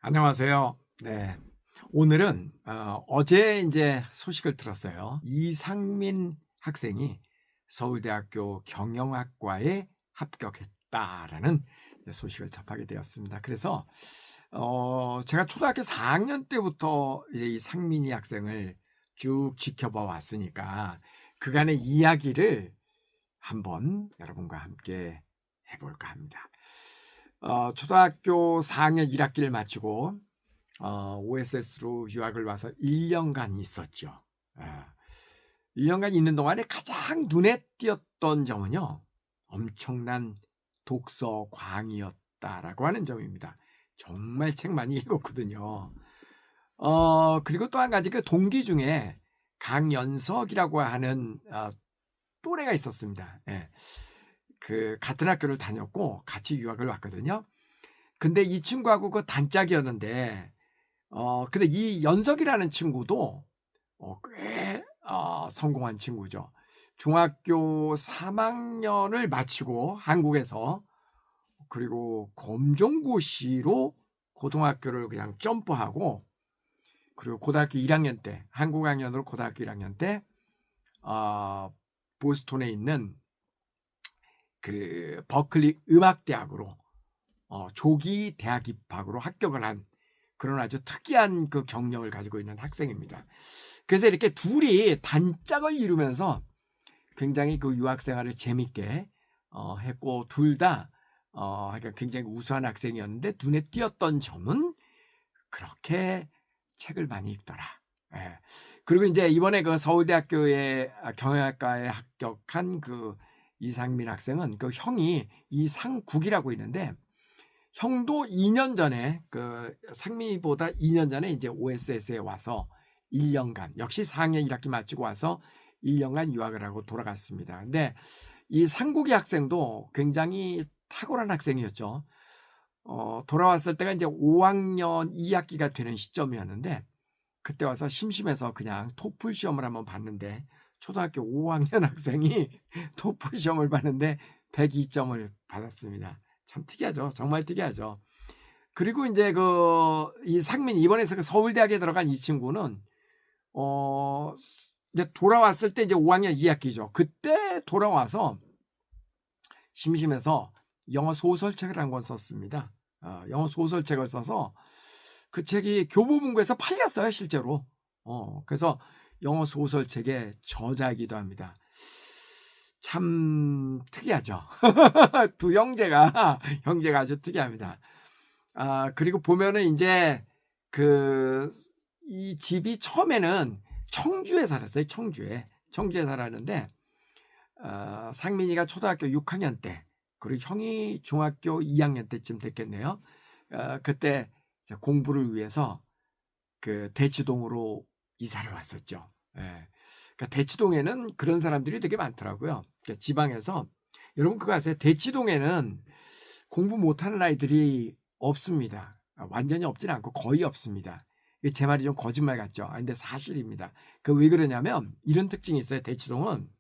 안녕하세요. 네. 오늘은 어제 이제 소식을 들었어요. 이상민 학생이 서울대학교 경영학과에 합격했다라는 소식을 접하게 되었습니다. 그래서 제가 초등학교 4학년 때부터 이제 이 상민이 학생을 쭉 지켜봐 왔으니까 그간의 이야기를 한번 여러분과 함께 해볼까 합니다. 초등학교 4학년 1학기를 마치고 OSS로 유학을 와서 1년간 있었죠. 1년간 있는 동안에 가장 눈에 띄었던 점은요, 엄청난 독서 광이었다라고 하는 점입니다. 정말 책 많이 읽었거든요. 그리고 또 한 가지 그 동기 중에 강연석이라고 하는 또래가 있었습니다. 예. 그 같은 학교를 다녔고 같이 유학을 왔거든요. 근데 이 친구하고 그 단짝이었는데 근데 이 연석이라는 친구도 꽤 성공한 친구죠. 중학교 3학년을 마치고 한국에서 그리고 검정고시로 고등학교를 그냥 점프하고 그리고 고등학교 1학년 때 한국 학년으로 고등학교 1학년 때 보스턴에 있는 그 버클리 음악대학으로 조기 대학 입학으로 합격을 한 그런 아주 특이한 그 경력을 가지고 있는 학생입니다. 그래서 이렇게 둘이 단짝을 이루면서 굉장히 그 유학 생활을 재밌게 했고 둘 다 그러니까 굉장히 우수한 학생이었는데 눈에 띄었던 점은 그렇게 책을 많이 읽더라. 예. 그리고 이제 이번에 그 서울대학교의 경영학과에 합격한 그 이상민 학생은 그 형이 이상국이라고 있는데 형도 2년 전에 그 상민이보다 2년 전에 이제 OSS에 와서 1년간 역시 4학년 1학기 마치고 와서 1년간 유학을 하고 돌아갔습니다. 근데 이 상국이 학생도 굉장히 탁월한 학생이었죠. 돌아왔을 때가 이제 5학년 2학기가 되는 시점이었는데 그때 와서 심심해서 그냥 토플 시험을 한번 봤는데 초등학교 5학년 학생이 토플 시험을 봤는데 102점을 받았습니다. 참 특이하죠. 정말 특이하죠. 그리고 이제 이 상민 이번에 그 서울대학에 들어간 이 친구는 이제 돌아왔을 때 이제 5학년 2학기죠. 그때 돌아와서 심심해서 영어 소설책을 한 권 썼습니다. 영어 소설책을 써서 그 책이 교보문고에서 팔렸어요, 실제로. 그래서 영어 소설책의 저자이기도 합니다. 참 특이하죠. 두 형제가 아주 특이합니다. 그리고 보면은 이제 이 집이 처음에는 청주에 살았어요. 청주에 살았는데 상민이가 초등학교 6학년 때 그리고 형이 중학교 2학년 때쯤 됐겠네요. 그때 공부를 위해서 그 대치동으로 이사를 왔었죠. 예. 그러니까 대치동에는 그런 사람들이 되게 많더라고요. 그러니까 지방에서 여러분 그거 아세요? 대치동에는 공부 못하는 아이들이 없습니다. 완전히 없지는 않고 거의 없습니다. 제 말이 좀 거짓말 같죠. 근데 사실입니다. 그 왜 그러냐면 이런 특징이 있어요. 대치동은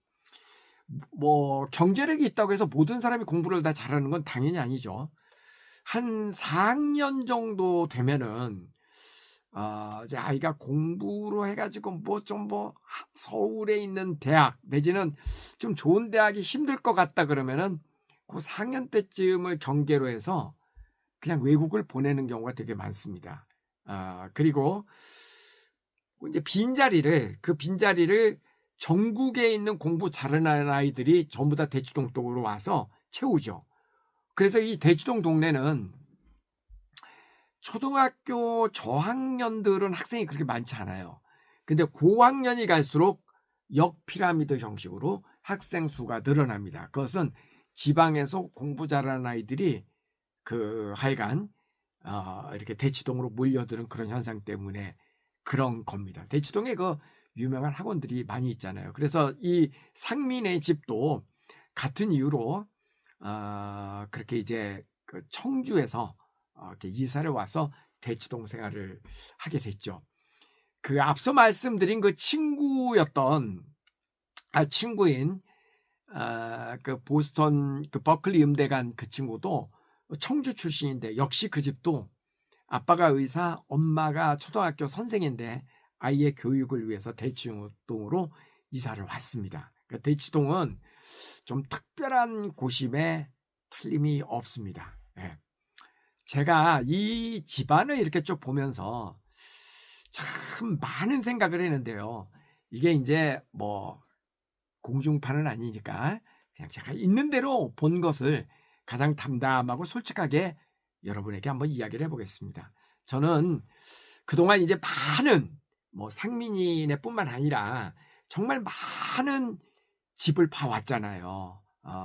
뭐 경제력이 있다고 해서 모든 사람이 공부를 다 잘하는 건 당연히 아니죠. 한 4학년 정도 되면은 이제 아이가 공부로 해가지고 서울에 있는 대학 내지는 좀 좋은 대학이 힘들 것 같다 그러면은 그 4학년 때쯤을 경계로 해서 그냥 외국을 보내는 경우가 되게 많습니다. 그리고 이제 그 빈자리를 전국에 있는 공부 잘하는 아이들이 전부 다 대치동 쪽으로 와서 채우죠. 그래서 이 대치동 동네는 초등학교 저학년들은 학생이 그렇게 많지 않아요. 근데 고학년이 갈수록 역피라미드 형식으로 학생 수가 늘어납니다. 그것은 지방에서 공부 잘하는 아이들이 하여간 이렇게 대치동으로 몰려드는 그런 현상 때문에 그런 겁니다. 대치동에 유명한 학원들이 많이 있잖아요. 그래서 이 상민의 집도 같은 이유로 그렇게 이제 그 청주에서 이렇게 이사를 와서 대치동 생활을 하게 됐죠. 그 앞서 말씀드린 그 친구인 그 보스턴 그 버클리 음대 간 그 친구도 청주 출신인데 역시 그 집도 아빠가 의사, 엄마가 초등학교 선생인데 아이의 교육을 위해서 대치동으로 이사를 왔습니다. 그러니까 대치동은 좀 특별한 곳임에 틀림이 없습니다. 예. 제가 이 집안을 이렇게 쭉 보면서 참 많은 생각을 했는데요. 이게 이제 뭐 공중파는 아니니까 그냥 제가 있는 대로 본 것을 가장 담담하고 솔직하게 여러분에게 한번 이야기를 해보겠습니다. 저는 그동안 이제 많은 뭐 상민이네뿐만 아니라 정말 많은 집을 봐왔잖아요.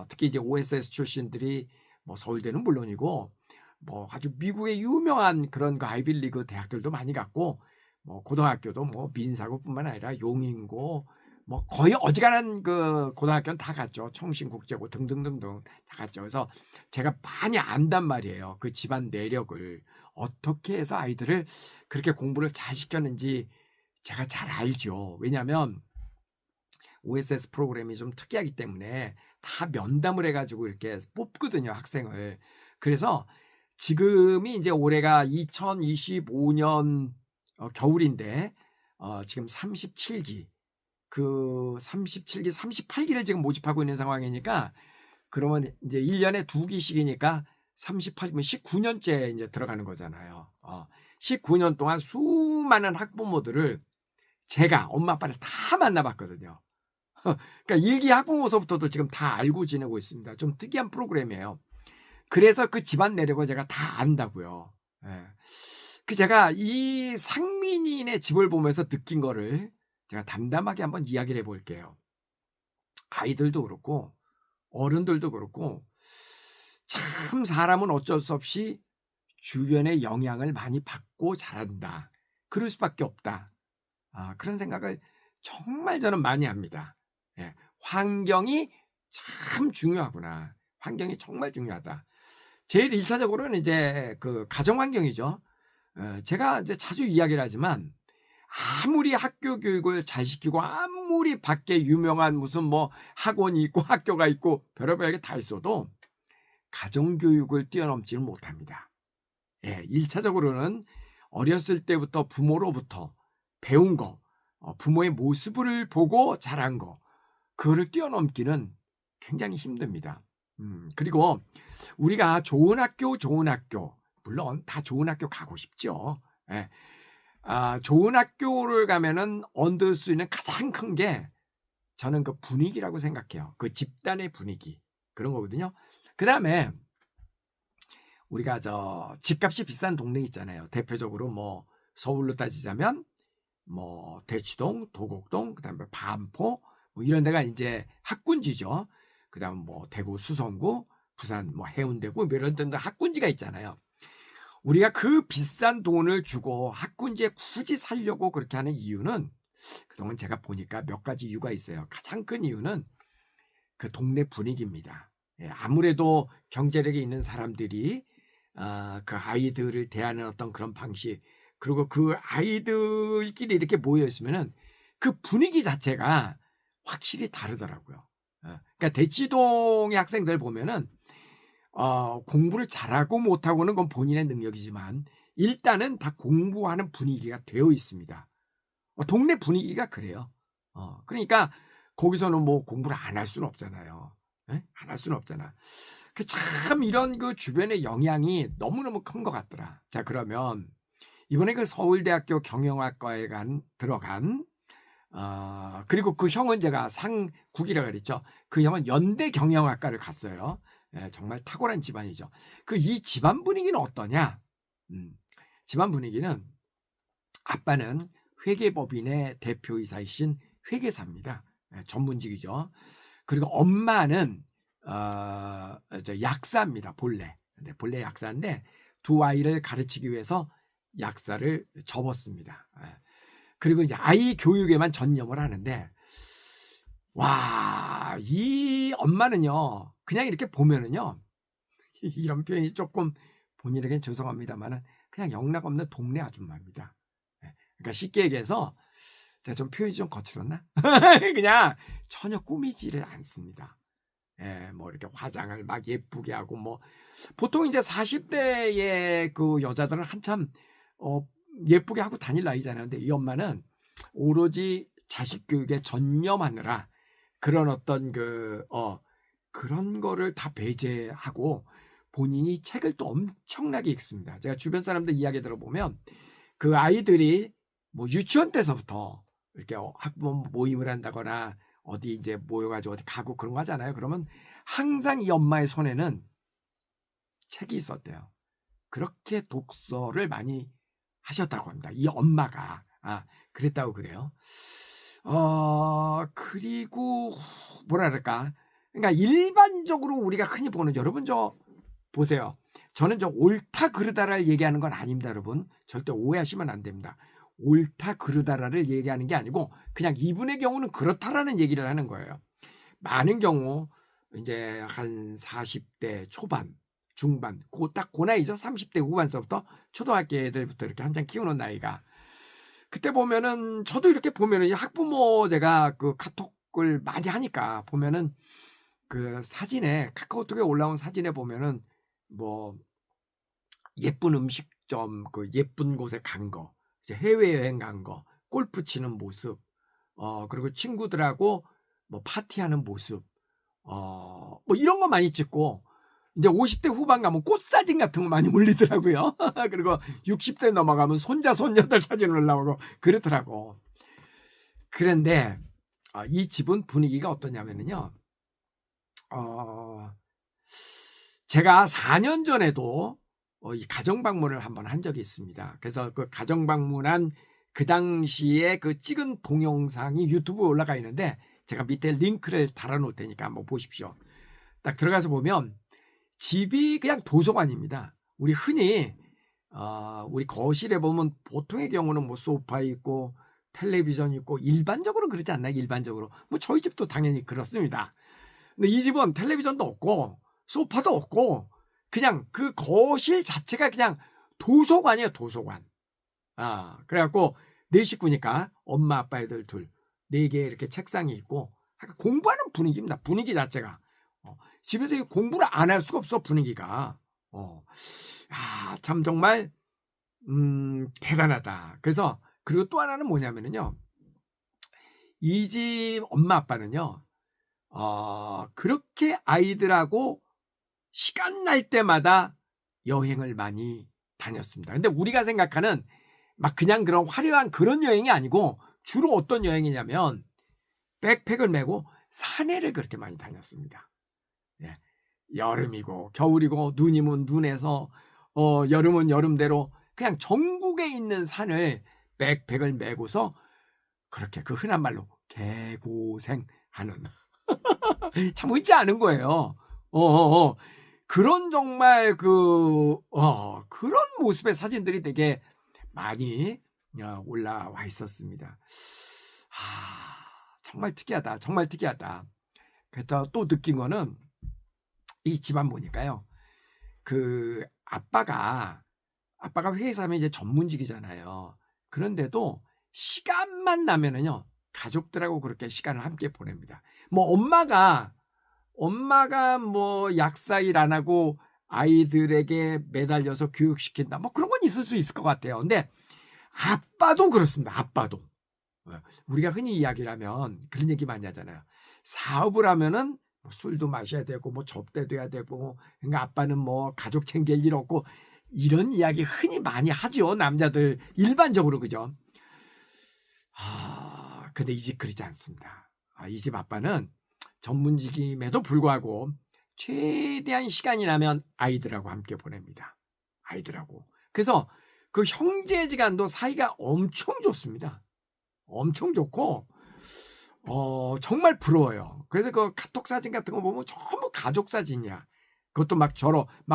특히 이제 OSS 출신들이 뭐 서울대는 물론이고 뭐 아주 미국의 유명한 그런 그 아이빌리그 대학들도 많이 갔고 뭐 고등학교도 뭐 민사고뿐만 아니라 용인고 뭐 거의 어지간한 그 고등학교는 다 갔죠. 청신국제고 등등등등 다 갔죠. 그래서 제가 많이 안단 말이에요. 그 집안 내력을 어떻게 해서 아이들을 그렇게 공부를 잘 시켰는지 제가 잘 알죠. 왜냐하면 OSS 프로그램이 좀 특이하기 때문에 다 면담을 해가지고 이렇게 뽑거든요, 학생을. 그래서 지금이 이제 올해가 2025년 겨울인데 지금 37기 그 37기, 38기를 지금 모집하고 있는 상황이니까 그러면 이제 1년에 2기씩이니까 38기면 19년째 이제 들어가는 거잖아요. 19년 동안 수많은 학부모들을 제가 엄마 아빠를 다 만나봤거든요. 그러니까 1기 학부모서부터도 지금 다 알고 지내고 있습니다. 좀 특이한 프로그램이에요. 그래서 그 집안 내력을 제가 다 안다고요. 예. 그 제가 이 상민이네 집을 보면서 느낀 거를 제가 담담하게 한번 이야기를 해볼게요. 아이들도 그렇고 어른들도 그렇고 참 사람은 어쩔 수 없이 주변의 영향을 많이 받고 자란다. 그럴 수밖에 없다. 그런 생각을 정말 저는 많이 합니다. 예, 환경이 참 중요하구나. 환경이 정말 중요하다. 제일 1차적으로는 이제 그 가정 환경이죠. 제가 이제 자주 이야기를 하지만 아무리 학교 교육을 잘 시키고 아무리 밖에 유명한 무슨 뭐 학원이 있고 학교가 있고 별의별 게 다 있어도 가정 교육을 뛰어넘지는 못합니다. 예, 1차적으로는 어렸을 때부터 부모로부터 배운 거, 부모의 모습을 보고 자란 거, 그거를 뛰어넘기는 굉장히 힘듭니다. 그리고 우리가 좋은 학교, 물론 다 좋은 학교 가고 싶죠. 예. 좋은 학교를 가면은 얻을 수 있는 가장 큰 게 저는 그 분위기라고 생각해요. 그 집단의 분위기. 그런 거거든요. 그 다음에 우리가 집값이 비싼 동네 있잖아요. 대표적으로 뭐 서울로 따지자면 뭐 대치동, 도곡동, 그다음에 반포 뭐 이런 데가 이제 학군지죠. 그다음 뭐 대구 수성구, 부산 뭐 해운대구 뭐 이런 데도 학군지가 있잖아요. 우리가 그 비싼 돈을 주고 학군지에 굳이 살려고 그렇게 하는 이유는 그동안 제가 보니까 몇 가지 이유가 있어요. 가장 큰 이유는 그 동네 분위기입니다. 예, 아무래도 경제력이 있는 사람들이 그 아이들을 대하는 어떤 그런 방식, 그리고 그 아이들끼리 이렇게 모여 있으면은 그 분위기 자체가 확실히 다르더라고요. 그러니까 대치동의 학생들 보면은 공부를 잘하고 못하고는 건 본인의 능력이지만 일단은 다 공부하는 분위기가 되어 있습니다. 동네 분위기가 그래요. 그러니까 거기서는 뭐 공부를 안 할 수는 없잖아요. 안 할 수는 없잖아. 참 이런 그 주변의 영향이 너무너무 큰 것 같더라. 자, 그러면 이번에 그 서울대학교 경영학과에 들어간 그리고 그 형은 제가 상국이라고 그랬죠. 그 형은 연대 경영학과를 갔어요. 예, 정말 탁월한 집안이죠. 이 집안 분위기는 어떠냐? 집안 분위기는 아빠는 회계법인의 대표이사이신 회계사입니다. 예, 전문직이죠. 그리고 엄마는 약사입니다. 본래 약사인데 두 아이를 가르치기 위해서 약사를 접었습니다. 예. 그리고 이제 아이 교육에만 전념을 하는데 와, 이 엄마는요, 그냥 이렇게 보면은요, 이런 표현이 조금 본인에겐 죄송합니다만은 그냥 영락없는 동네 아줌마입니다. 그러니까 쉽게 얘기해서 제가 좀 표현이 좀 거칠었나? 그냥 전혀 꾸미지를 않습니다. 예, 뭐 이렇게 화장을 막 예쁘게 하고 뭐 보통 이제 40대의 그 여자들은 한참 예쁘게 하고 다닐 나이잖아요. 근데 이 엄마는 오로지 자식 교육에 전념하느라 그런 어떤 그런 거를 다 배제하고 본인이 책을 또 엄청나게 읽습니다. 제가 주변 사람들 이야기 들어보면 그 아이들이 뭐 유치원 때서부터 이렇게 학부모 모임을 한다거나 어디 이제 모여가지고 어디 가고 그런 거 하잖아요. 그러면 항상 이 엄마의 손에는 책이 있었대요. 그렇게 독서를 많이 하셨다고 합니다. 이 엄마가. 그랬다고 그래요. 그리고 뭐라 그럴까. 그러니까 일반적으로 우리가 흔히 보는, 여러분 저 보세요. 저는 저 옳다 그르다를 얘기하는 건 아닙니다, 여러분. 절대 오해하시면 안 됩니다. 옳다 그르다를 얘기하는 게 아니고 그냥 이분의 경우는 그렇다라는 얘기를 하는 거예요. 많은 경우 이제 한 40대 초반, 중반, 딱 그 나이죠. 30대 후반서부터 초등학교 애들부터 이렇게 한창 키우는 나이가. 그때 보면은 저도 이렇게 보면은 학부모 제가 그 카톡을 많이 하니까 보면은 그 사진에 카카오톡에 올라온 사진에 보면은 뭐 예쁜 음식점, 그 예쁜 곳에 간 거, 이제 해외여행 간 거, 골프 치는 모습, 그리고 친구들하고 뭐 파티하는 모습, 뭐 이런 거 많이 찍고, 이제 50대 후반 가면 꽃 사진 같은 거 많이 올리더라고요. 그리고 60대 넘어가면 손자, 손녀들 사진 올라오고 그렇더라고. 그런데 이 집은 분위기가 어떠냐면요. 제가 4년 전에도 이 가정 방문을 한번 한 적이 있습니다. 그래서 그 가정 방문한 그 당시에 그 찍은 동영상이 유튜브에 올라가 있는데 제가 밑에 링크를 달아 놓을 테니까 한번 보십시오. 딱 들어가서 보면 집이 그냥 도서관입니다. 우리 흔히 우리 거실에 보면 보통의 경우는 뭐 소파 있고 텔레비전 있고 일반적으로 그러지 않나요? 일반적으로. 뭐 저희 집도 당연히 그렇습니다. 근데 이 집은 텔레비전도 없고 소파도 없고 그냥 그 거실 자체가 그냥 도서관이에요, 도서관. 그래갖고 네 식구니까 엄마 아빠 애들 둘, 네 개 이렇게 책상이 있고 공부하는 분위기입니다. 분위기 자체가. 집에서 공부를 안 할 수가 없어, 분위기가. 참 정말 대단하다. 그래서 그리고 또 하나는 뭐냐면요. 이 집 엄마 아빠는요. 그렇게 아이들하고 시간 날 때마다 여행을 많이 다녔습니다. 근데 우리가 생각하는 막 그냥 그런 화려한 그런 여행이 아니고 주로 어떤 여행이냐면 백팩을 메고 산에를 그렇게 많이 다녔습니다. 예. 여름이고 겨울이고 눈이면 눈에서 여름은 여름대로 그냥 전국에 있는 산을 백팩을 메고서 그렇게 그 흔한 말로 개고생하는 참 의지 않은 거예요. 그런 정말 그런 모습의 사진들이 되게 많이 올라와 있었습니다. 정말 특이하다. 정말 특이하다. 그래서 또 느낀 거는 이 집안 보니까요. 그 아빠가 회사면 이제 전문직이잖아요. 그런데도 시간만 나면은요. 가족들하고 그렇게 시간을 함께 보냅니다. 뭐 엄마가 뭐 약사일 안 하고 아이들에게 매달려서 교육시킨다. 뭐 그런 건 있을 수 있을 것 같아요. 근데 아빠도 그렇습니다. 아빠도. 우리가 흔히 이야기를 하면 그런 얘기 많이 하잖아요. 사업을 하면은 뭐 술도 마셔야 되고 뭐 접대도 해야 되고 그러니까 아빠는 뭐 가족 챙길 일 없고 이런 이야기 흔히 많이 하죠. 남자들 일반적으로 그죠. 근데 이 집 그러지 않습니다. 이 집 아빠는 전문직임에도 불구하고 최대한 시간이 나면 아이들하고 함께 보냅니다. 아이들하고. 그래서 그 형제지간도 사이가 엄청 좋습니다. 엄청 좋고 정말 부러워요. 그래서 그 카톡 사진 같은 거 보면 전부 가족 사진이야. 그것도 막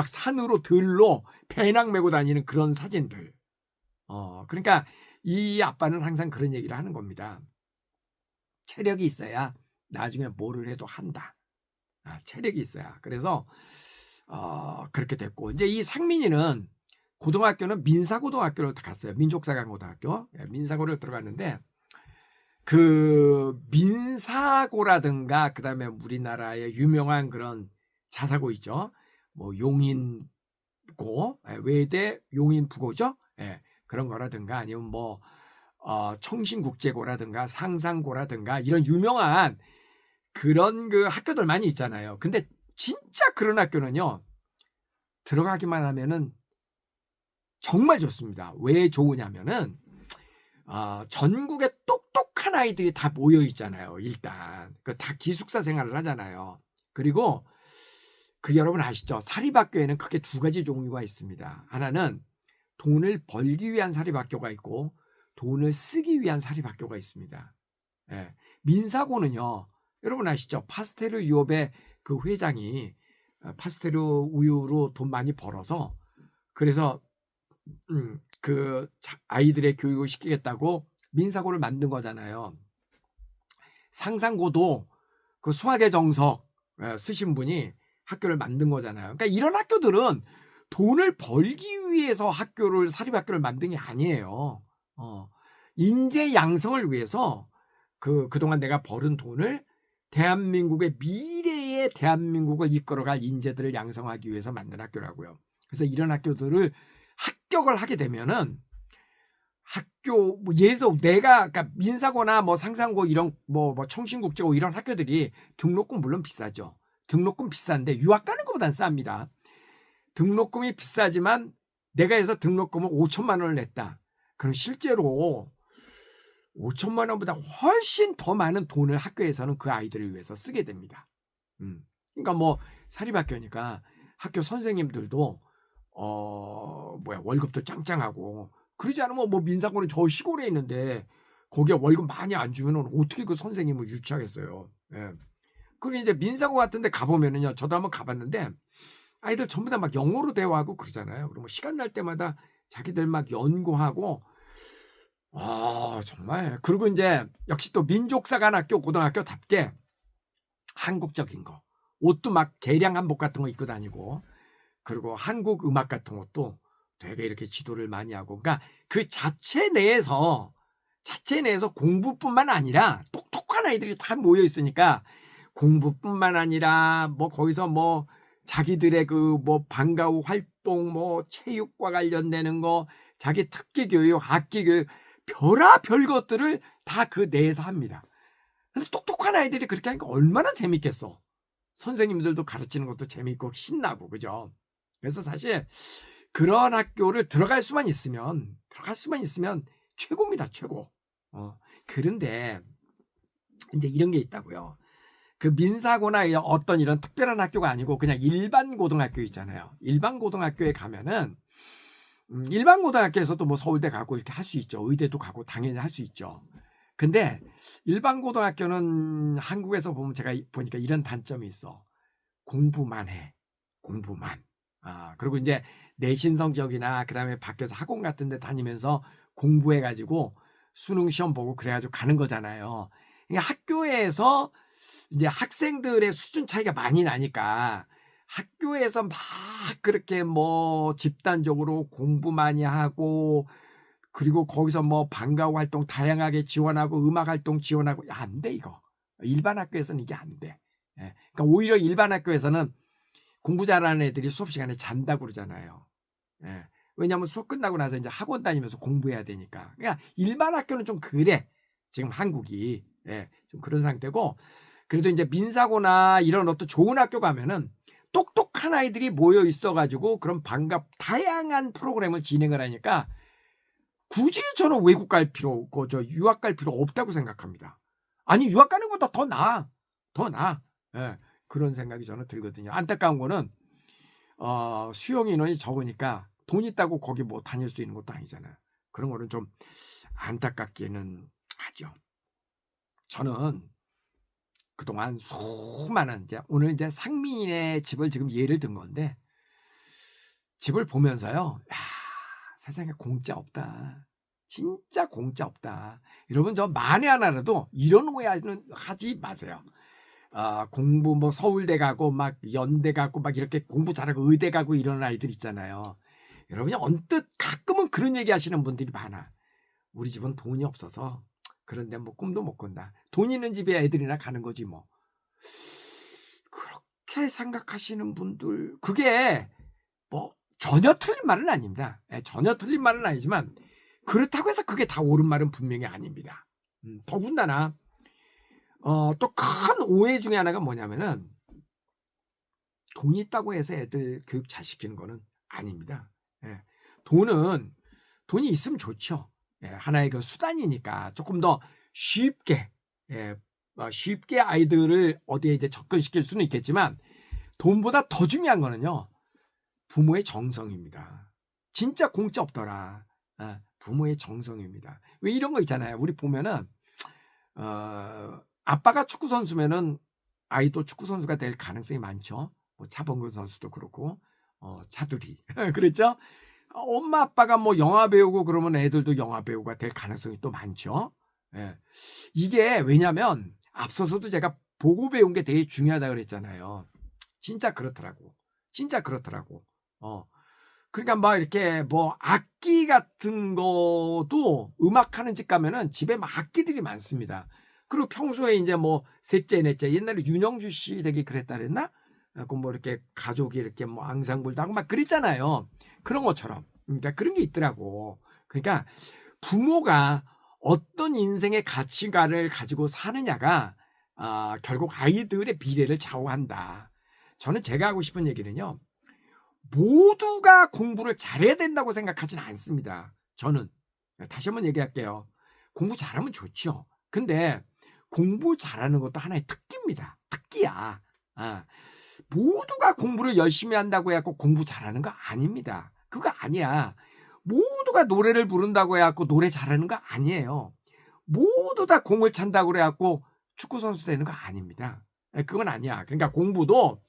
산으로 들로 배낭 메고 다니는 그런 사진들. 그러니까 이 아빠는 항상 그런 얘기를 하는 겁니다. 체력이 있어야 나중에 뭐를 해도 한다. 체력이 있어야. 그래서 그렇게 됐고 이제 이 상민이는 고등학교는 민사고등학교를 갔어요. 민족사관고등학교. 민사고를 들어갔는데 그 민사고라든가 그다음에 우리나라의 유명한 그런 자사고 있죠. 뭐 용인고, 외대 용인부고죠. 예, 그런 거라든가 아니면 뭐 청신국제고라든가 상상고라든가 이런 유명한 그런 그 학교들 많이 있잖아요. 근데 진짜 그런 학교는요, 들어가기만 하면은 정말 좋습니다. 왜 좋으냐면은 전국에 똑똑한 아이들이 다 모여 있잖아요. 일단 그 다 기숙사 생활을 하잖아요. 그리고 그 여러분 아시죠? 사립학교에는 크게 두 가지 종류가 있습니다. 하나는 돈을 벌기 위한 사립학교가 있고 돈을 쓰기 위한 사립학교가 있습니다. 예. 민사고는요, 여러분 아시죠? 파스테르 유업의 그 회장이 파스테르 우유로 돈 많이 벌어서 그래서 그 아이들의 교육을 시키겠다고 민사고를 만든 거잖아요. 상상고도 그 수학의 정석 쓰신 분이 학교를 만든 거잖아요. 그러니까 이런 학교들은 돈을 벌기 위해서 사립학교를 만든 게 아니에요. 인재 양성을 위해서 그동안 내가 벌은 돈을 대한민국의 미래의 대한민국을 이끌어갈 인재들을 양성하기 위해서 만든 학교라고요. 그래서 이런 학교들을 합격을 하게 되면은 학교 예서 내가 그러니까 민사고나 뭐 상상고 이런 뭐 청신국제고 이런 학교들이 등록금 물론 비싸죠. 등록금 비싼데 유학 가는 것보단 쌉니다. 등록금이 비싸지만 내가 해서 등록금을 5천만 원을 냈다. 그럼 실제로 5천만 원보다 훨씬 더 많은 돈을 학교에서는 그 아이들을 위해서 쓰게 됩니다. 그러니까 뭐 사립학교니까 학교 선생님들도 월급도 짱짱하고 그러지 않으면 뭐 민사고는 저 시골에 있는데 거기에 월급 많이 안 주면 어떻게 그 선생님을 유치하겠어요. 예. 그리고 이제 민사고 같은 데 가보면은요, 저도 한번 가봤는데 아이들 전부 다 막 영어로 대화하고 그러잖아요. 그리고 시간 날 때마다 자기들 막 연구하고 정말. 그리고 이제 역시 또 민족사관학교 고등학교답게 한국적인 거, 옷도 막 개량 한복 같은 거 입고 다니고, 그리고 한국 음악 같은 것도 되게 이렇게 지도를 많이 하고, 그러니까 그 자체 내에서 공부뿐만 아니라 똑똑한 아이들이 다 모여 있으니까 공부뿐만 아니라 뭐 거기서 뭐 자기들의 그 뭐 방과 후 활동, 뭐 체육과 관련되는 거, 자기 특기 교육, 학기 교육, 별의별 것들을 다 그 내에서 합니다. 그래서 똑똑한 아이들이 그렇게 하니까 얼마나 재밌겠어. 선생님들도 가르치는 것도 재밌고 신나고, 그죠? 그래서 사실 그런 학교를 들어갈 수만 있으면 최고입니다, 최고. 그런데 이제 이런 게 있다고요. 그 민사고나 어떤 이런 특별한 학교가 아니고 그냥 일반 고등학교 있잖아요. 일반 고등학교에 가면은 일반 고등학교에서도 뭐 서울대 가고 이렇게 할 수 있죠. 의대도 가고 당연히 할 수 있죠. 근데 일반 고등학교는 한국에서 보면 제가 보니까 이런 단점이 있어. 공부만 해. 공부만. 그리고 이제 내신 성적이나 그다음에 밖에서 학원 같은 데 다니면서 공부해 가지고 수능 시험 보고 그래 가지고 가는 거잖아요. 그러니까 학교에서 이제 학생들의 수준 차이가 많이 나니까 학교에서 막 그렇게 뭐 집단적으로 공부 많이 하고 그리고 거기서 뭐 방과 후 활동 다양하게 지원하고 음악 활동 지원하고 안 돼 이거. 일반 학교에서는 이게 안 돼. 그러니까 오히려 일반 학교에서는 공부 잘하는 애들이 수업 시간에 잔다고 그러잖아요. 왜냐하면 수업 끝나고 나서 이제 학원 다니면서 공부해야 되니까. 그러니까 일반 학교는 좀 그래. 지금 한국이 좀 그런 상태고 그래도 이제 민사고나 이런 어떤 좋은 학교 가면은 똑똑한 아이들이 모여 있어가지고 그런 다양한 프로그램을 진행을 하니까 굳이 저는 외국 갈 필요 없고 유학 갈 필요 없다고 생각합니다. 아니 유학 가는 것보다 더 나아. 그런 생각이 저는 들거든요. 안타까운 거는 수용 인원이 적으니까 돈 있다고 거기 뭐 다닐 수 있는 것도 아니잖아요. 그런 거는 좀 안타깝기는 하죠. 저는 그동안 수많은 오늘 이제 상민의 집을 지금 예를 든 건데 집을 보면서요. 세상에 공짜 없다. 진짜 공짜 없다. 여러분 저 만에 하나라도 이런 오해는 하지 마세요. 공부 뭐 서울대 가고 막 연대 가고 막 이렇게 공부 잘하고 의대 가고 이런 아이들 있잖아요. 여러분이 언뜻 가끔은 그런 얘기 하시는 분들이 많아. 우리 집은 돈이 없어서 그런데 뭐 꿈도 못 꾼다. 돈 있는 집에 애들이나 가는 거지 뭐. 그렇게 생각하시는 분들, 그게 뭐 전혀 틀린 말은 아닙니다. 전혀 틀린 말은 아니지만 그렇다고 해서 그게 다 옳은 말은 분명히 아닙니다. 더군다나 또 큰 오해 중에 하나가 뭐냐면은 돈이 있다고 해서 애들 교육 잘 시키는 거는 아닙니다. 돈이 있으면 좋죠. 하나의 그 수단이니까 조금 더 쉽게 쉽게 아이들을 어디에 이제 접근시킬 수는 있겠지만 돈보다 더 중요한 거는요, 부모의 정성입니다. 진짜 공짜 없더라. 부모의 정성입니다. 왜 이런 거 있잖아요. 우리 보면은 아빠가 축구 선수면은 아이도 축구 선수가 될 가능성이 많죠. 뭐 차범근 선수도 그렇고 차두리 그렇죠. 엄마 아빠가 뭐 영화 배우고 그러면 애들도 영화 배우가 될 가능성이 또 많죠. 이게 왜냐면 앞서서도 제가 보고 배운 게 되게 중요하다 그랬잖아요. 진짜 그렇더라고. 진짜 그렇더라고. 그러니까 막 이렇게 뭐 악기 같은 것도 음악하는 집 가면은 집에 막 악기들이 많습니다. 그리고 평소에 이제 뭐 셋째, 넷째, 옛날에 윤영주 씨 되게 그랬다 그랬나? 뭐 이렇게 가족이 이렇게 뭐 앙상블도 하고 막 그랬잖아요. 그런 것처럼. 그러니까 그런 게 있더라고. 그러니까 부모가 어떤 인생의 가치관을 가지고 사느냐가 결국 아이들의 미래를 좌우한다. 저는 제가 하고 싶은 얘기는요, 모두가 공부를 잘해야 된다고 생각하지는 않습니다. 저는 다시 한번 얘기할게요. 공부 잘하면 좋죠. 근데 공부 잘하는 것도 하나의 특기입니다. 특기야. 모두가 공부를 열심히 한다고 해갖고 공부 잘하는 거 아닙니다. 그거 아니야. 모두가 노래를 부른다고 해갖고 노래 잘하는 거 아니에요. 모두 다 공을 찬다고 해갖고 축구 선수 되는 거 아닙니다. 그건 아니야. 그러니까 공부도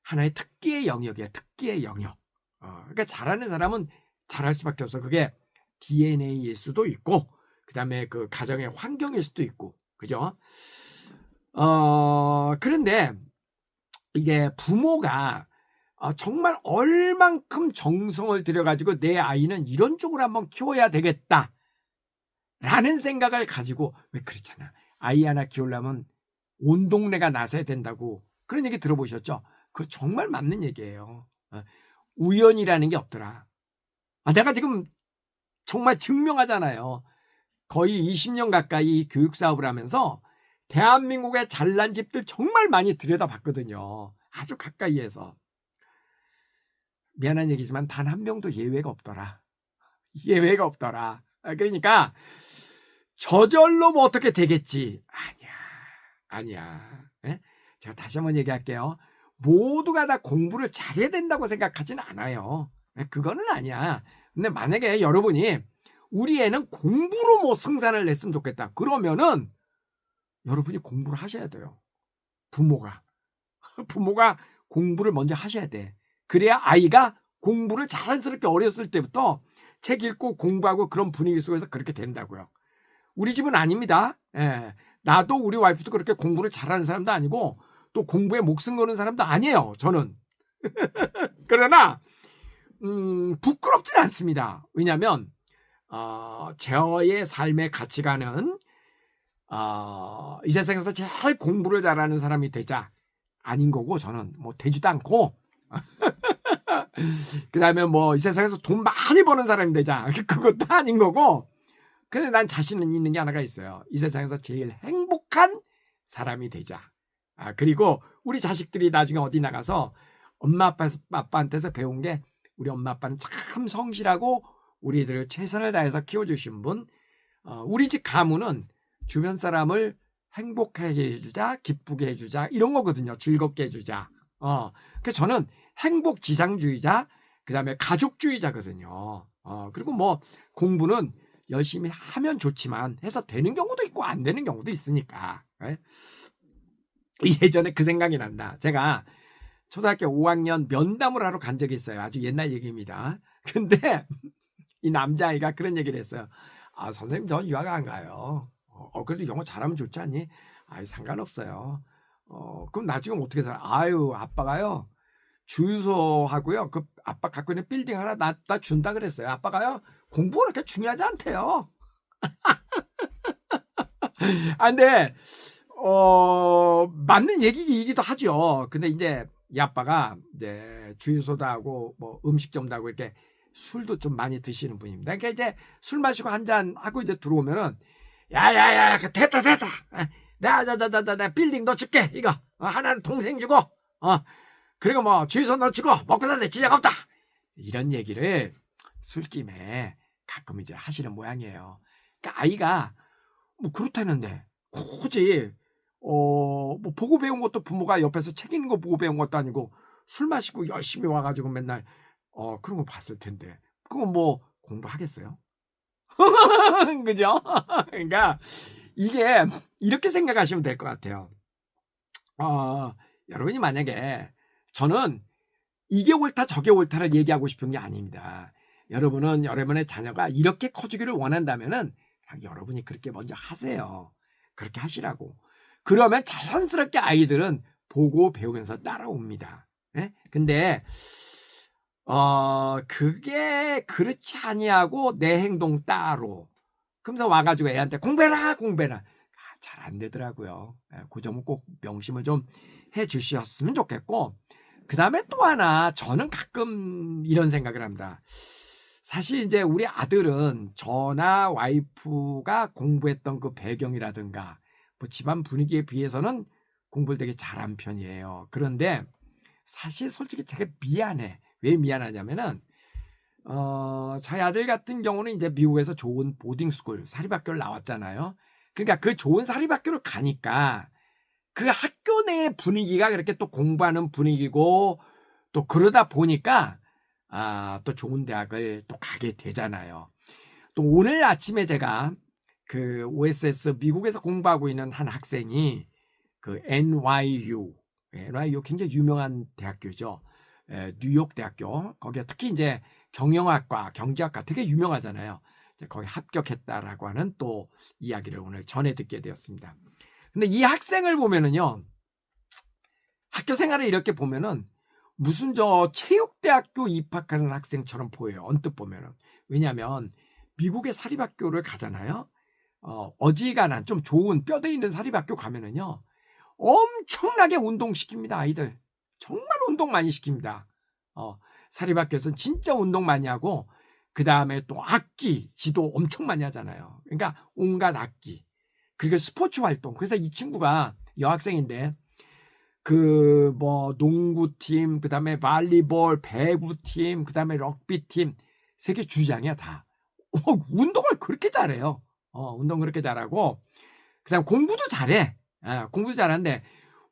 하나의 특기의 영역이야. 특기의 영역. 그러니까 잘하는 사람은 잘할 수밖에 없어. 그게 DNA일 수도 있고, 그 다음에 그 가정의 환경일 수도 있고, 그죠? 그런데 이게 부모가 정말 얼만큼 정성을 들여가지고 내 아이는 이런 쪽으로 한번 키워야 되겠다 라는 생각을 가지고, 왜 그렇잖아. 아이 하나 키우려면 온 동네가 나서야 된다고 그런 얘기 들어보셨죠? 그거 정말 맞는 얘기예요. 우연이라는 게 없더라. 내가 지금 정말 증명하잖아요. 거의 20년 가까이 교육 사업을 하면서 대한민국의 잘난 집들 정말 많이 들여다봤거든요. 아주 가까이에서. 미안한 얘기지만 단 한 명도 예외가 없더라. 예외가 없더라. 그러니까 저절로 뭐 어떻게 되겠지. 아니야. 제가 다시 한번 얘기할게요. 모두가 다 공부를 잘해야 된다고 생각하진 않아요. 그거는 아니야. 근데 만약에 여러분이 우리 애는 공부로 뭐 승산을 냈으면 좋겠다. 그러면은 여러분이 공부를 하셔야 돼요. 부모가 공부를 먼저 하셔야 돼. 그래야 아이가 공부를 자연스럽게 어렸을 때부터 책 읽고 공부하고 그런 분위기 속에서 그렇게 된다고요. 우리 집은 아닙니다. 나도 우리 와이프도 그렇게 공부를 잘하는 사람도 아니고 또 공부에 목숨 거는 사람도 아니에요. 저는. 그러나 부끄럽진 않습니다. 왜냐하면 저의 삶의 가치관은 이 세상에서 제일 공부를 잘하는 사람이 되자 아닌 거고, 저는 뭐 되지도 않고 그 다음에 뭐 이 세상에서 돈 많이 버는 사람이 되자 그것도 아닌 거고, 근데 난 자신은 있는 게 하나가 있어요. 이 세상에서 제일 행복한 사람이 되자. 그리고 우리 자식들이 나중에 어디 나가서 엄마 아빠한테서 배운 게, 우리 엄마 아빠는 참 성실하고 우리들을 최선을 다해서 키워주신 분, 우리 집 가문은 주변 사람을 행복하게 해주자, 기쁘게 해주자, 이런 거거든요. 즐겁게 해주자. 그래서 저는 행복지상주의자, 그 다음에 가족주의자거든요. 그리고 뭐 공부는 열심히 하면 좋지만 해서 되는 경우도 있고 안 되는 경우도 있으니까. 예전에 그 생각이 난다. 제가 초등학교 5학년 면담을 하러 간 적이 있어요. 아주 옛날 얘기입니다. 근데 이 남자아이가 그런 얘기를 했어요. 선생님, 저 유학 안 가요. 그래도 영어 잘하면 좋지 않니? 상관없어요. 그럼 나중에 어떻게 살아? 아빠가요, 주유소하고요, 그 아빠 갖고 있는 빌딩 하나 나 준다 그랬어요. 아빠가요, 공부가 그렇게 중요하지 않대요. 근데 맞는 얘기이기도 하죠. 근데 이제 이 아빠가 이제 주유소도 하고 뭐 음식점도 하고 이렇게 술도 좀 많이 드시는 분입니다. 그러니까 이제 술 마시고 한 잔 하고 이제 들어오면은 야야야 됐다. 나 빌딩 너 줄게 이거 하나는 동생 주고 그리고 뭐 주유소 너 주고 먹고 사는데 지장 없다 이런 얘기를 술김에 가끔 이제 하시는 모양이에요. 그러니까 아이가 뭐 그렇다는데 굳이 뭐 보고 배운 것도 부모가 옆에서 책 읽는 거 보고 배운 것도 아니고 술 마시고 열심히 와가지고 맨날 그런 거 봤을 텐데 그건 뭐 공부하겠어요? 그죠? 그러니까 이게 이렇게 생각하시면 될 것 같아요. 여러분이 만약에 저는 이게 옳다 저게 옳다를 얘기하고 싶은 게 아닙니다. 여러분은 여러분의 자녀가 이렇게 커지기를 원한다면은 여러분이 그렇게 먼저 하세요. 그렇게 하시라고. 그러면 자연스럽게 아이들은 보고 배우면서 따라옵니다. 예? 근데 그게 그렇지 아니하고 내 행동 따로. 그러면서 와가지고 애한테 공부해라. 잘 안 되더라고요. 그 점은 꼭 명심을 좀 해주셨으면 좋겠고, 그 다음에 또 하나 저는 가끔 이런 생각을 합니다. 사실 이제 우리 아들은 저나 와이프가 공부했던 그 배경이라든가 뭐 집안 분위기에 비해서는 공부를 되게 잘한 편이에요. 그런데 사실 솔직히 제가 미안해. 왜 미안하냐면은 저희 아들 같은 경우는 이제 미국에서 좋은 보딩스쿨 사립학교를 나왔잖아요. 그러니까 그 좋은 사립학교를 가니까 그 학교 내 분위기가 그렇게 또 공부하는 분위기고 또 그러다 보니까 또 좋은 대학을 또 가게 되잖아요. 또 오늘 아침에 제가 그 OSS 미국에서 공부하고 있는 한 학생이 그 NYU 굉장히 유명한 대학교죠. 뉴욕 대학교 거기에 특히 이제 경영학과 경제학과 되게 유명하잖아요. 거기 합격했다라고 하는 또 이야기를 오늘 전해 듣게 되었습니다. 근데 이 학생을 보면은요, 학교 생활을 이렇게 보면은 무슨 저 체육대학교 입학하는 학생처럼 보여요. 언뜻 보면은. 왜냐하면 미국의 사립학교를 가잖아요. 어지간한 좀 좋은 뼈대 있는 사립학교 가면은요, 엄청나게 운동시킵니다. 아이들. 정말 운동 많이 시킵니다. 사립학교에서는 진짜 운동 많이 하고 그 다음에 또 악기 지도 엄청 많이 하잖아요. 그러니까 온갖 악기 그리고 스포츠 활동. 그래서 이 친구가 여학생인데 그 뭐 농구팀 그 다음에 발리볼 배구팀 그 다음에 럭비팀 세계 주장이야 다. 운동을 그렇게 잘해요. 운동 그렇게 잘하고 그 다음 공부도 잘해. 공부도 잘하는데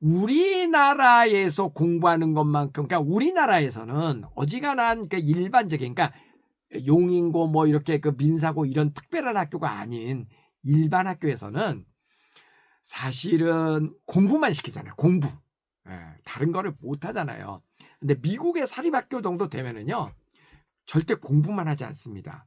우리나라에서 공부하는 것만큼 그러니까 우리나라에서는 어지간한 그 일반적인 그러니까 용인고 뭐 이렇게 그 민사고 이런 특별한 학교가 아닌 일반 학교에서는 사실은 공부만 시키잖아요. 공부. 다른 거를 못 하잖아요. 근데 미국의 사립학교 정도 되면은요. 절대 공부만 하지 않습니다.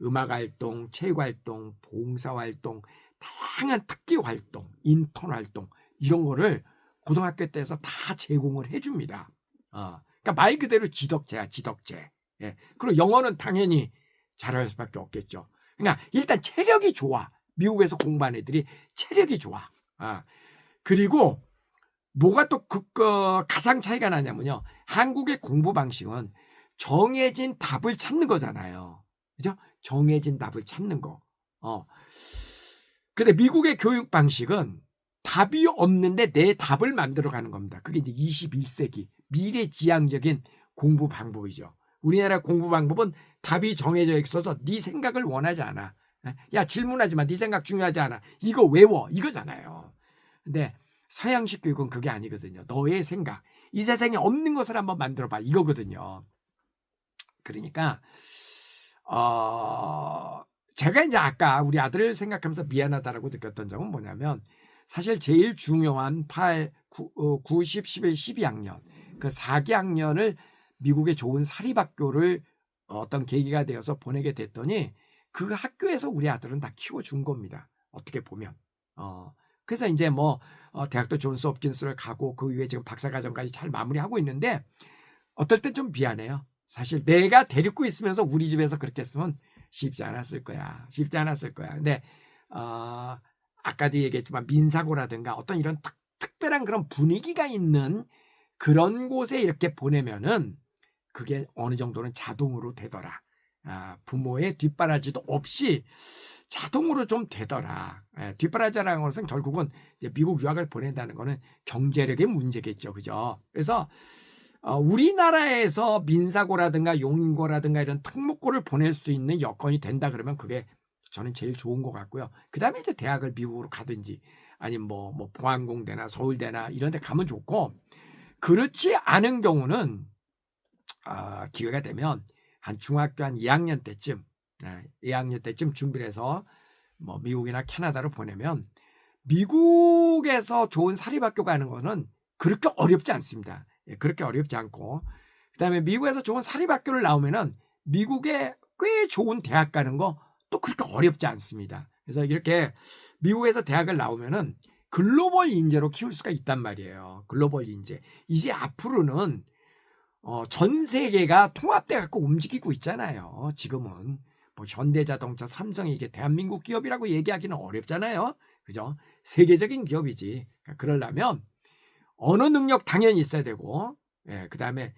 음악 활동, 체육 활동, 봉사 활동, 다양한 특기 활동, 인턴 활동 이런 거를 고등학교 때에서 다 제공을 해줍니다. 그러니까 말 그대로 지덕제야, 지덕제. 그리고 영어는 당연히 잘할 수밖에 없겠죠. 그러니까 일단 체력이 좋아. 미국에서 공부한 애들이 체력이 좋아. 그리고 뭐가 또 가장 차이가 나냐면요. 한국의 공부 방식은 정해진 답을 찾는 거잖아요. 그죠? 정해진 답을 찾는 거. 근데 미국의 교육 방식은 답이 없는데 내 답을 만들어가는 겁니다. 그게 이제 21세기 미래지향적인 공부 방법이죠. 우리나라 공부 방법은 답이 정해져 있어서 네 생각을 원하지 않아. 야 질문하지 마. 네 생각 중요하지 않아. 이거 외워. 이거잖아요. 근데 서양식 교육은 그게 아니거든요. 너의 생각. 이 세상에 없는 것을 한번 만들어봐. 이거거든요. 그러니까 제가 이제 아까 우리 아들을 생각하면서 미안하다라고 느꼈던 점은 뭐냐면 사실 제일 중요한 8, 9, 10, 11, 12학년 그 4기 학년을 미국의 좋은 사립학교를 어떤 계기가 되어서 보내게 됐더니 그 학교에서 우리 아들은 다 키워준 겁니다. 어떻게 보면. 그래서 이제 뭐 대학도 존스 홉킨스를 가고 그 이후에 지금 박사과정까지 잘 마무리하고 있는데 어떨 땐 좀 미안해요. 사실 내가 데리고 있으면서 우리 집에서 그렇게 했으면 쉽지 않았을 거야. 근데 아까도 얘기했지만 민사고라든가 어떤 이런 특별한 그런 분위기가 있는 그런 곳에 이렇게 보내면은 그게 어느 정도는 자동으로 되더라. 부모의 뒷바라지도 없이 자동으로 좀 되더라. 뒷바라지라는 것은 결국은 이제 미국 유학을 보낸다는 것은 경제력의 문제겠죠. 그죠? 그래서 우리나라에서 민사고라든가 용인고라든가 이런 특목고를 보낼 수 있는 여건이 된다 그러면 그게 저는 제일 좋은 것 같고요. 그 다음에 이제 대학을 미국으로 가든지 아니면 뭐 봉안공대나 서울대나 이런 데 가면 좋고, 그렇지 않은 경우는 기회가 되면 한 중학교 한 2학년 때쯤, 2학년 때쯤 준비를 해서 뭐 미국이나 캐나다로 보내면 미국에서 좋은 사립학교 가는 거는 그렇게 어렵지 않습니다. 그렇게 어렵지 않고, 그다음에 미국에서 좋은 사립학교를 나오면은 미국에 꽤 좋은 대학 가는 거 또 그렇게 어렵지 않습니다. 그래서 이렇게 미국에서 대학을 나오면은 글로벌 인재로 키울 수가 있단 말이에요. 글로벌 인재. 이제 앞으로는 전 세계가 통합돼 갖고 움직이고 있잖아요. 지금은 뭐 현대자동차, 삼성이 이게 대한민국 기업이라고 얘기하기는 어렵잖아요. 그죠? 세계적인 기업이지. 그러니까 그러려면 언어 능력 당연히 있어야 되고, 그다음에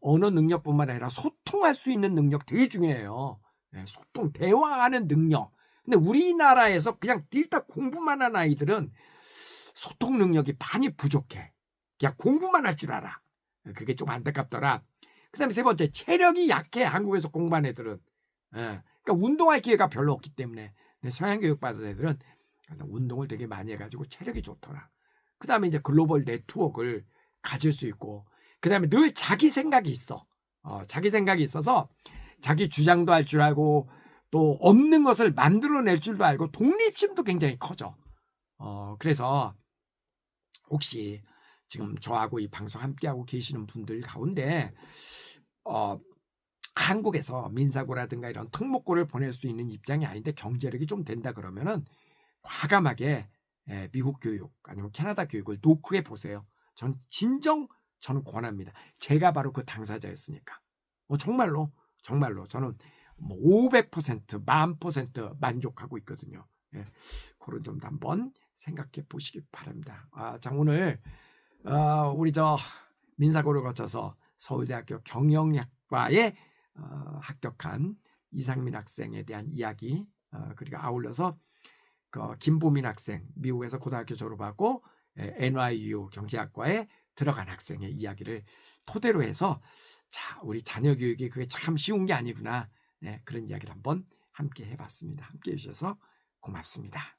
언어 능력뿐만 아니라 소통할 수 있는 능력 되게 중요해요. 소통, 대화하는 능력. 근데 우리나라에서 그냥 일단 공부만 한 아이들은 소통 능력이 많이 부족해. 그냥 공부만 할 줄 알아. 그게 좀 안타깝더라. 그 다음에 세 번째, 체력이 약해. 한국에서 공부한 애들은. 그러니까 운동할 기회가 별로 없기 때문에. 서양 교육 받은 애들은 운동을 되게 많이 해가지고 체력이 좋더라. 그 다음에 이제 글로벌 네트워크를 가질 수 있고, 그 다음에 늘 자기 생각이 있어. 자기 생각이 있어서 자기 주장도 할 줄 알고, 또 없는 것을 만들어낼 줄도 알고, 독립심도 굉장히 커져. 그래서 혹시 지금 저하고 이 방송 함께하고 계시는 분들 가운데 한국에서 민사고라든가 이런 특목고를 보낼 수 있는 입장이 아닌데 경제력이 좀 된다 그러면은 과감하게 미국 교육 아니면 캐나다 교육을 노크해 보세요. 저는 권합니다. 제가 바로 그 당사자였으니까. 정말로 저는 뭐 500%, 10,000% 만족하고 있거든요. 그런 점도 한번 생각해 보시기 바랍니다. 자, 오늘 우리 민사고를 거쳐서 서울대학교 경영학과에 합격한 이상민 학생에 대한 이야기, 그리고 아울러서 김보민 학생, 미국에서 고등학교 졸업하고 NYU 경제학과에 들어간 학생의 이야기를 토대로 해서, 자, 우리 자녀 교육이 그게 참 쉬운 게 아니구나. 그런 이야기를 한번 함께 해봤습니다. 함께 해주셔서 고맙습니다.